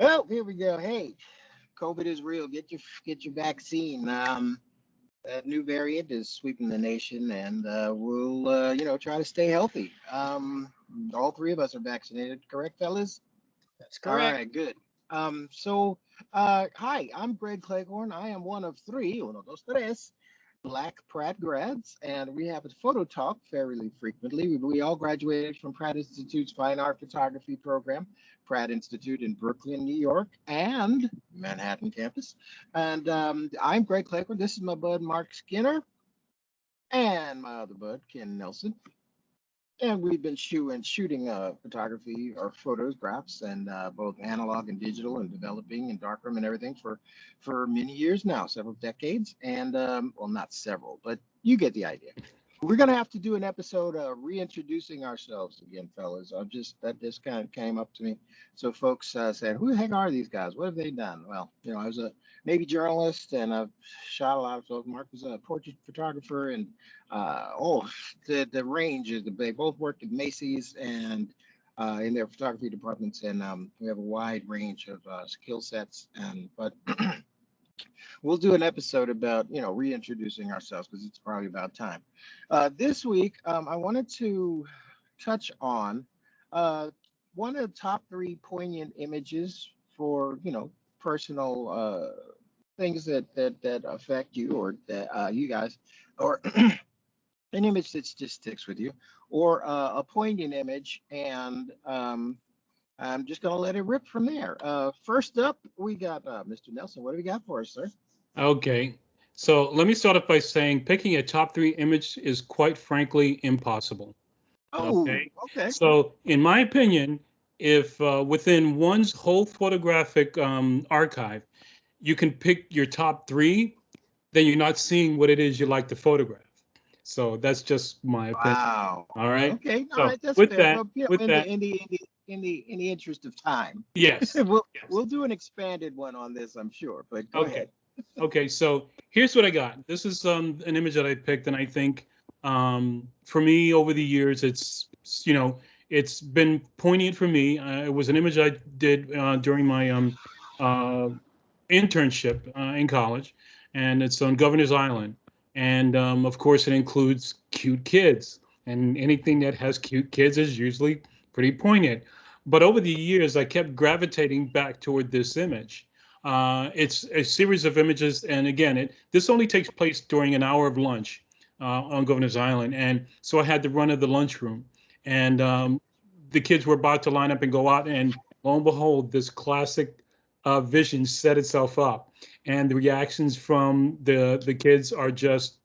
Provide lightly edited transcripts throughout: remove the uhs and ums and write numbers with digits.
Oh, here we go. Hey, COVID is real. Get your vaccine. That new variant is sweeping the nation, and we'll try to stay healthy. All three of us are vaccinated, correct, fellas? That's All correct. right, good. Hi, I'm Greg Cleghorn. I am one of three, uno, dos, tres, Black Pratt grads, and we have a photo talk fairly frequently. We all graduated from Pratt Institute's Fine Art Photography program, Pratt Institute in Brooklyn, New York, and Manhattan campus. And I'm Greg Cleghorn. This is my bud, Mark Skinner, and my other bud, Ken Nelson. And we've been shooting photography or photographs and both analog and digital and developing in darkroom and everything for many years now, several decades. And well, not several, but you get the idea. We're gonna have to do an episode reintroducing ourselves again, fellas. That just kind of came up to me. So folks said, "Who the heck are these guys? What have they done?" Well, I was a Navy journalist and I've shot a lot of photos. Mark was a portrait photographer, and the range is they both worked at Macy's and in their photography departments, and we have a wide range of skill sets. And but we'll do an episode about reintroducing ourselves because it's probably about time. This week, I wanted to touch on uh, one of the top three poignant images for personal things that affect you or that you guys, or an image that just sticks with you, or a poignant image, and I'm just going to let it rip from there. First up, we got Mr. Nelson. What do we got for us, sir? Okay. So let me start off by saying picking a top three image is quite frankly impossible. Oh, Okay. okay. So, in my opinion, if within one's whole photographic archive, you can pick your top three, then you're not seeing what it is you like to photograph. So that's just my opinion. Wow. All right. Okay. All So right. That's with fair. that, But with that, in the interest of time, yes, we'll yes. do an expanded one on this, I'm sure. But go Okay. ahead. Okay, so here's what I got. This is an image that I picked, and I think for me over the years, you know it's been poignant for me. It was an image I did during my uh, internship in college, and it's on Governor's Island, and of course it includes cute kids, and anything that has cute kids is usually pretty poignant. But over the years, I kept gravitating back toward this image. It's a series of images, and again, this only takes place during an hour of lunch on Governor's Island, and so I had the run of the lunchroom, and the kids were about to line up and go out, and lo and behold, this classic vision set itself up, and the reactions from the kids are just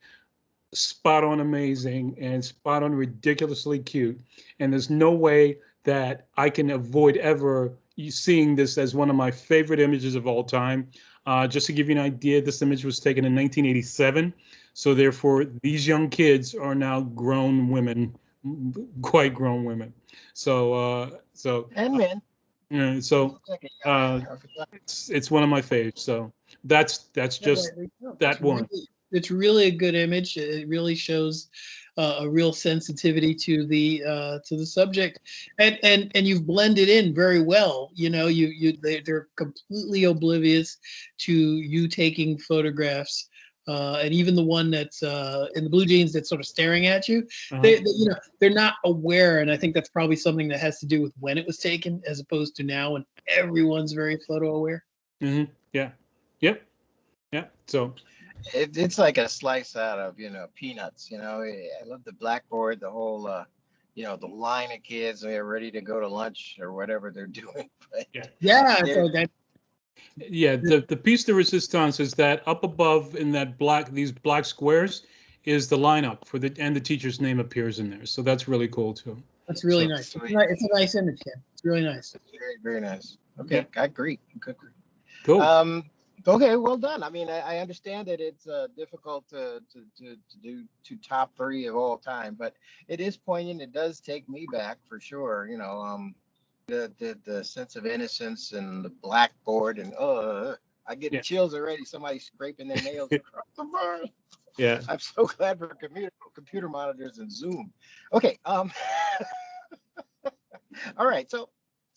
spot on amazing and spot on ridiculously cute. And there's no way that I can avoid ever seeing this as one of my favorite images of all time. Just to give you an idea, this image was taken in 1987. So therefore, these young kids are now grown women, quite grown women. So, And men. yeah, It so looks like a young uh, man. Perfect. it's one of my faves. So that's Yeah, just rightly so. that one. It's really a good image. It really shows a real sensitivity to the subject, and you've blended in very well. They're completely oblivious to you taking photographs. And even the one that's in the blue jeans that's sort of staring at you, Uh-huh. they're not aware, and I think that's probably something that has to do with when it was taken, as opposed to now when everyone's very photo aware. Yeah. Yep. Yeah. So It's like a slice out of peanuts. I love the blackboard, the whole the line of kids. They're ready to go to lunch or whatever they're doing. But yeah, Yeah, they're so that yeah. The piece de resistance is that up above in that these black squares is the lineup for the teacher's name appears in there. So that's really cool too. That's really So nice. sweet. It's a nice image, Ken. It's really nice. It's very, very nice. yeah, Okay, I agree. Good. cool. Okay, well done. I mean, I understand that it's difficult to do two top three of all time, but it is poignant. It does take me back for sure. The sense of innocence and the blackboard, and I get Yeah, chills already. Somebody scraping their nails across the board. yeah. I'm so glad for computer monitors and Zoom. Okay, all right. So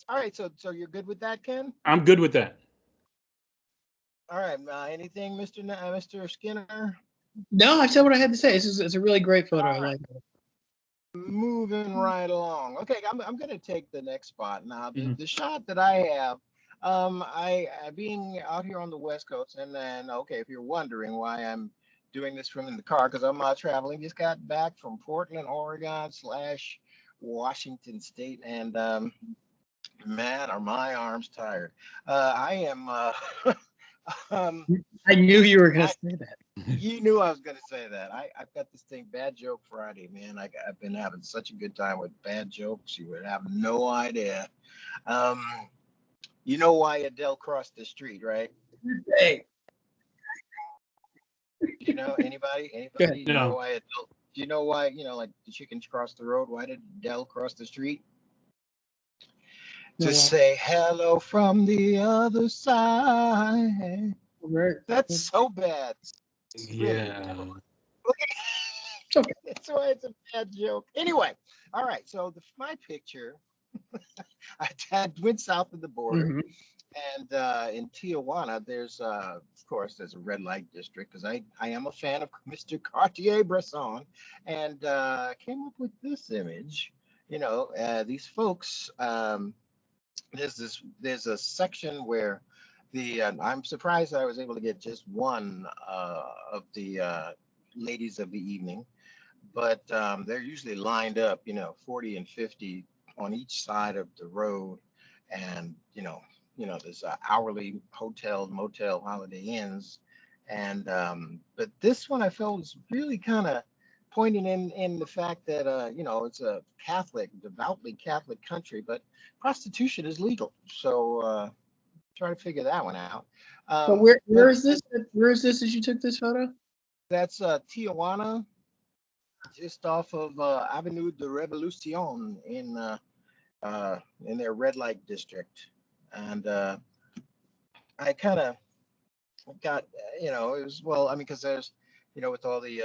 All right, so you're good with that, Ken? I'm good with that. All right, anything, Mr. Skinner? No, I said what I had to say. It's a really great photo. I All right, like it. moving right along. Okay, I'm gonna take the next spot now. The Mhm. the shot that I have, being out here on the West Coast, and then okay, if you're wondering why I'm doing this from in the car, because I'm traveling. Just got back from Portland, Oregon slash Washington State, and man, are my arms tired. I am. Um, I knew you were going I to say that. You knew I was going to say that. I've got this thing, Bad Joke Friday, man. I've been having such a good time with bad jokes. You would have no idea. Um, you know why Adele crossed the street, right? Hey, You know, anybody? go ahead. Anybody? You know No. why Adele? Do you know why? Like the chickens cross the road. Why did Adele cross the street? No, To say hello from the other side. right. That's so bad. It's really Yeah. terrible. It's okay. That's why it's a bad joke. Anyway, all right. So my picture, I went south of the border, Mhm. and in Tijuana, of course, there's a red light district because I am a fan of Mr. Cartier-Bresson, and came up with this image. These folks. There's a section where I'm surprised that I was able to get just one of the ladies of the evening, but they're usually lined up, 40 and 50 on each side of the road, and there's hourly hotel, motel, Holiday Inns, and but this one I felt was really kind of pointing in the fact that it's a Catholic, devoutly Catholic country, but prostitution is legal, so try to figure that one out. So Um, where but is this? Where is this as you took this photo? that's Tijuana, just off of Avenue de Revolucion in their red light district, and I kind of got it was well, I mean, because there's with all the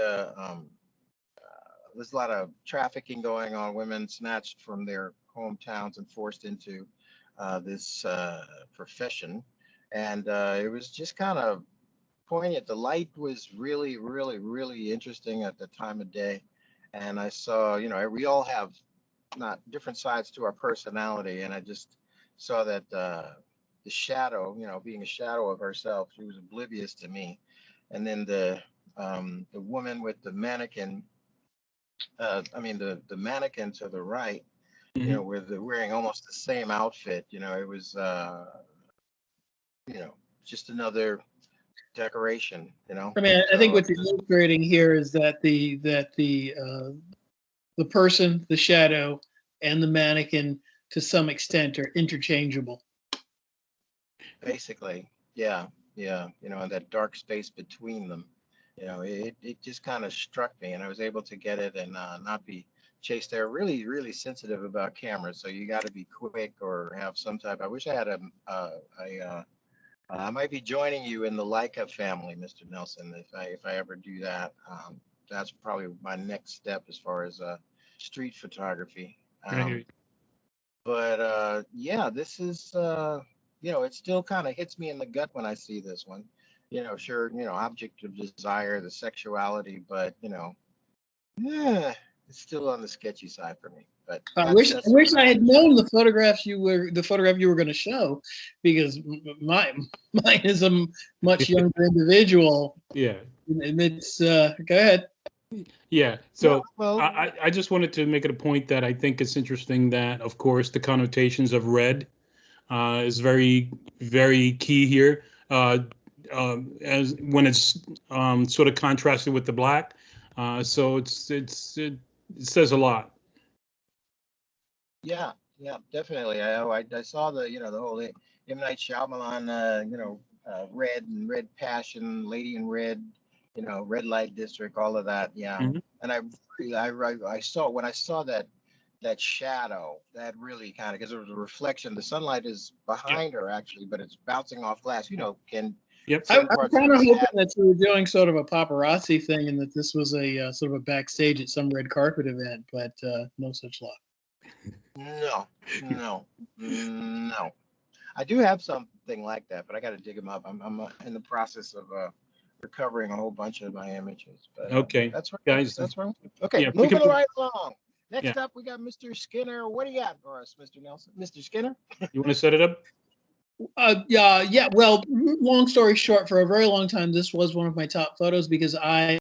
there's a lot of trafficking going on, women snatched from their hometowns and forced into this profession, and it was just kind of poignant. The light was really, really, really interesting at the time of day, and I saw, we all have not different sides to our personality, and I just saw that the shadow, being a shadow of herself, she was oblivious to me, and then the woman with the mannequin, I mean the mannequin to the right, Mhm. with wearing almost the same outfit, it was just another decoration, I mean, I think so what you're illustrating here is that the person, the shadow, and the mannequin to some extent are interchangeable. basically, yeah, yeah, and that dark space between them, it just kind of struck me, and I was able to get it and not be chased. They're really, really sensitive about cameras, so you got to be quick or have some type. I wish I had I might be joining you in the Leica family, Mr. Nelson, if I ever do that. That's probably my next step as far as street photography. I hear you. But yeah, this is it still kind of hits me in the gut when I see this one. Sure, object of desire, the sexuality, but yeah, it's still on the sketchy side for me. But I that's wish I that's wish I had known the photograph you were going to show, because mine is a much younger individual. Yeah. And it's go ahead. Yeah. no, So well, I just wanted to make it a point that I think it's interesting that, of course, the connotations of red is very, very key here. As when it's sort of contrasted with the black, so it says a lot. yeah, yeah, definitely. I saw the whole M. Night Shyamalan, Red and Red Passion, Lady in Red, Red Light District, all of that. Yeah, Mhm. and I saw when I saw that shadow, that really kind of, because it was a reflection. The sunlight is Yeah. behind her actually, but it's bouncing off glass. Can Yep. I'm certain parts of kind the of hoping shadow. that you were doing sort of a paparazzi thing, and that this was a sort of a backstage at some red carpet event, but no such luck. No, no, no. I do have something like that, but I got to dig them up. I'm in the process of recovering a whole bunch of my images. But Okay, that's right. guys. That's right. Okay, Yeah, we can. moving right along. Yeah, Next up, we got Mr. Skinner. What do you got for us, Mr. Nelson? Mr. Skinner? you want to set it up? Yeah. Well, long story short, for a very long time, this was one of my top photos because I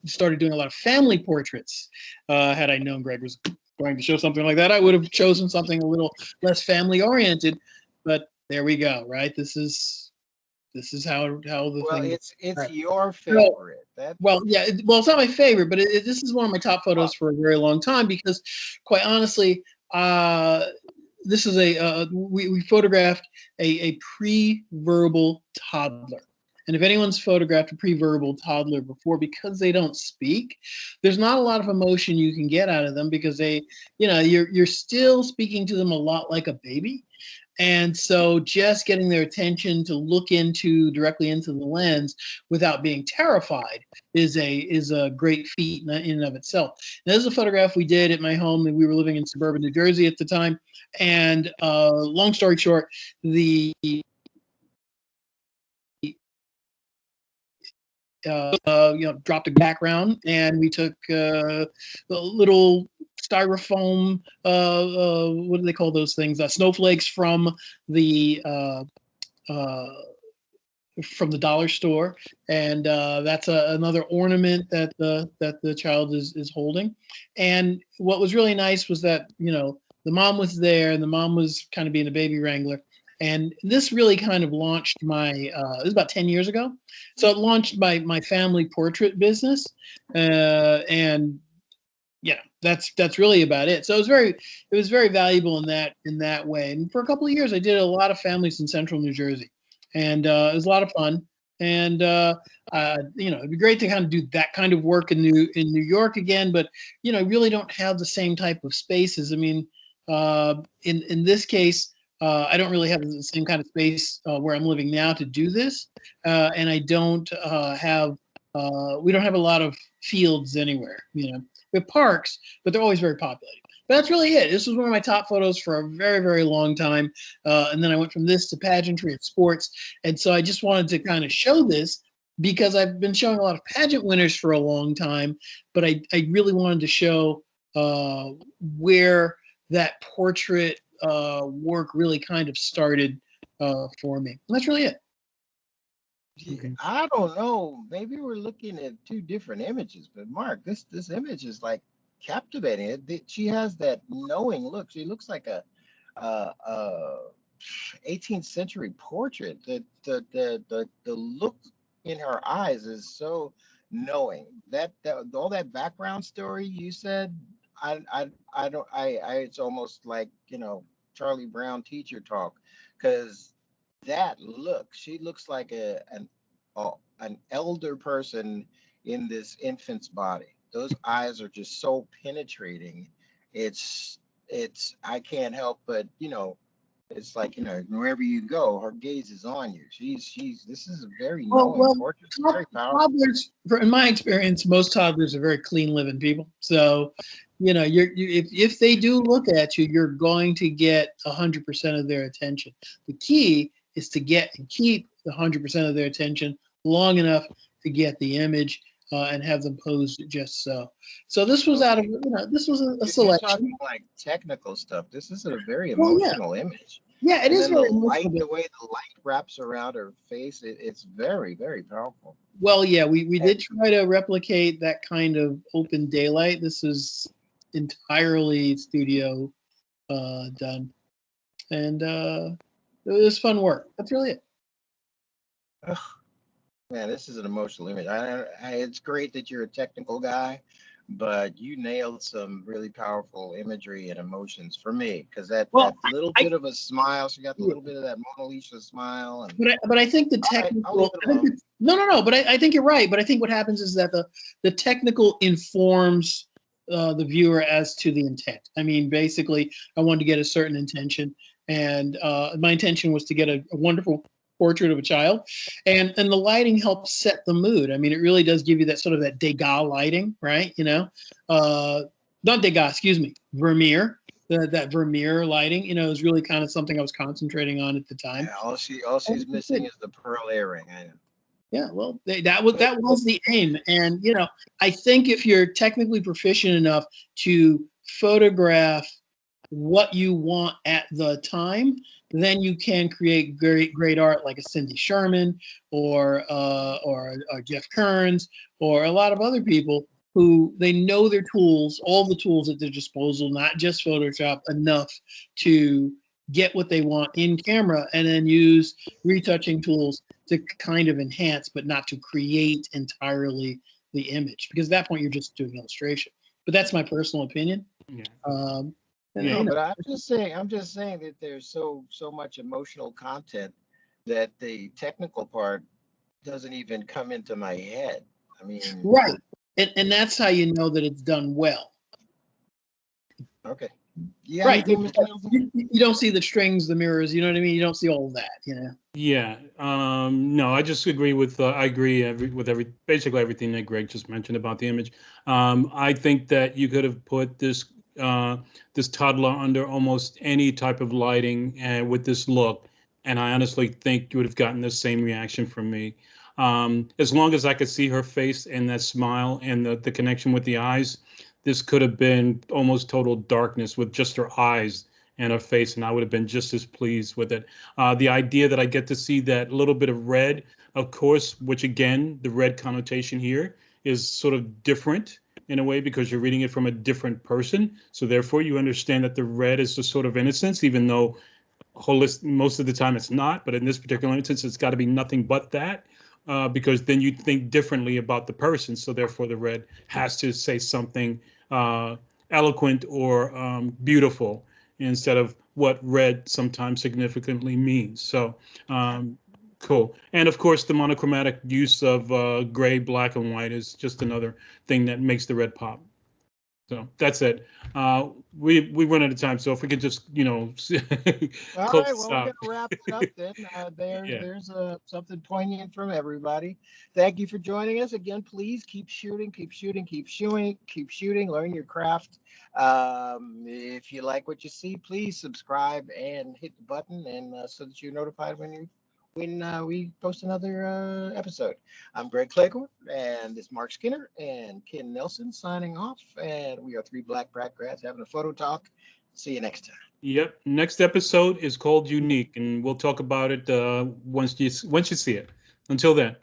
started doing a lot of family portraits. Had I known Greg was going to show something like that, I would have chosen something a little less family oriented. But there we go. Right. This is how the Well, thing. it's Right. your So, favorite. That well, yeah. Well, it's not my favorite, but this is one of my top oh, photos for a very long time because, quite honestly, uh, this is we photographed a pre-verbal toddler. And if anyone's photographed a pre-verbal toddler before, because they don't speak, there's not a lot of emotion you can get out of them because you're still speaking to them a lot like a baby. And so just getting their attention to look directly into the lens without being terrified is a great feat in and of itself. Now, this is a photograph we did at my home. We were living in suburban New Jersey at the time. And long story short, the dropped a background, and we took a little styrofoam. What do they call those things? Snowflakes the uh, from the dollar store, and that's another ornament that the child is holding. And what was really nice was that the mom was there, and the mom was kind of being a baby wrangler. And this really kind of launched it was about 10 years ago. So it launched my family portrait business. And that's really about it. So it was very valuable in that way. And for a couple of years, I did a lot of families in central New Jersey, and it was a lot of fun. And it'd be great to kind of do that kind of work in New York again, but I really don't have the same type of spaces. I mean, in this case, I don't really have the same kind of space where I'm living now to do this, and I don't have. We don't have a lot of fields anywhere. We have parks, but they're always very populated. But that's really it. This was one of my top photos for a very, very long time. And then I went from this to pageantry and sports. And so I just wanted to kind of show this because I've been showing a lot of pageant winners for a long time, but I really wanted to show where that portrait work really kind of started for me. And that's really it. Okay. I don't know. Maybe we're looking at two different images, but Mark, this image is like captivating. She has that knowing look. She looks like a 18th century portrait. The look in her eyes is so knowing. That all that background story you said, I don't I it's almost like Charlie Brown teacher talk, because that look, she looks like an elder person in this infant's body. Those eyes are just so penetrating. It's I can't help but it's like wherever you go, her gaze is on you. She's this is a very knowing Well, portrait. It's very powerful. toddlers, in my experience, most toddlers are very clean living people. So, if they do look at you, you're going to get 100% of their attention. The key is to get and keep the 100% of their attention long enough to get the image and have them posed just so. So this was out of Okay. this was a You're talking selection. like technical stuff. This is a very Well, yeah, emotional image. yeah, it And is then the very light, emotional. the way the light wraps around her face, it's very, very powerful. Well, yeah, we And did try to replicate that kind of open daylight. This is entirely studio done, and it was fun work. That's really it. ugh, man, this is an emotional image. It's great that you're a technical guy, but you nailed some really powerful imagery and emotions for me, because that Well, little I bit of a smile, she got the yeah, little bit of that Mona Lisa smile, and but I think the all right, I'll leave technical. it alone. No. But I think you're right. But I think what happens is that the technical informs the viewer as to the intent. I mean, basically, I wanted to get a certain intention, and my intention was to get a wonderful portrait of a child, and the lighting helps set the mood. I mean, it really does give you that sort of that Degas lighting, right? Uh, not Degas, excuse me, Vermeer. That Vermeer lighting, is really kind of something I was concentrating on at the time. Yeah, all she's missing is the pearl earring. I know. Yeah, well, that was the aim, and I think if you're technically proficient enough to photograph what you want at the time, then you can create great art like a Cindy Sherman or Jeff Kearns or a lot of other people who they know their tools, all the tools at their disposal, not just Photoshop, enough to get what they want in camera and then use retouching tools to kind of enhance, but not to create entirely the image. Because at that point, you're just doing illustration. But that's my personal opinion. Yeah. No, but I'm just saying that there's so much emotional content that the technical part doesn't even come into my head. I mean, right, and that's how you know that it's done well. Okay. Yeah. Right. You don't see the strings, the mirrors. You know what I mean? You don't see all of that. Yeah. No, I just agree with. I agree with basically everything that Greg just mentioned about the image. I think that you could have put this toddler under almost any type of lighting with this look, and I honestly think you would have gotten the same reaction from me. As long as I could see her face and that smile and the connection with the eyes, this could have been almost total darkness with just her eyes and her face, and I would have been just as pleased with it. The idea that I get to see that little bit of red, of course, which again, the red connotation here is sort of different in a way because you're reading it from a different person. So therefore, you understand that the red is the sort of innocence, even though most of the time it's not. But in this particular instance, it's got to be nothing but that. Because then you think differently about the person. So therefore, the red has to say something eloquent or beautiful instead of what red sometimes significantly means. So cool. And of course, the monochromatic use of gray, black, and white is just another thing that makes the red pop. So that's it. We run out of time, so if we could just all right. Well, we're gonna wrap it up then. There's something poignant from everybody. Thank you for joining us again. Please keep shooting, keep shooting, keep shooting, keep shooting. Learn your craft. If you like what you see, please subscribe and hit the button, and so that you're notified when we post another episode. I'm Greg Claycorn, and this is Mark Skinner and Ken Nelson signing off. And we are three Black Pratt grads having a photo talk. See you next time. Yep. Next episode is called Unique, and we'll talk about it once you see it. Until then.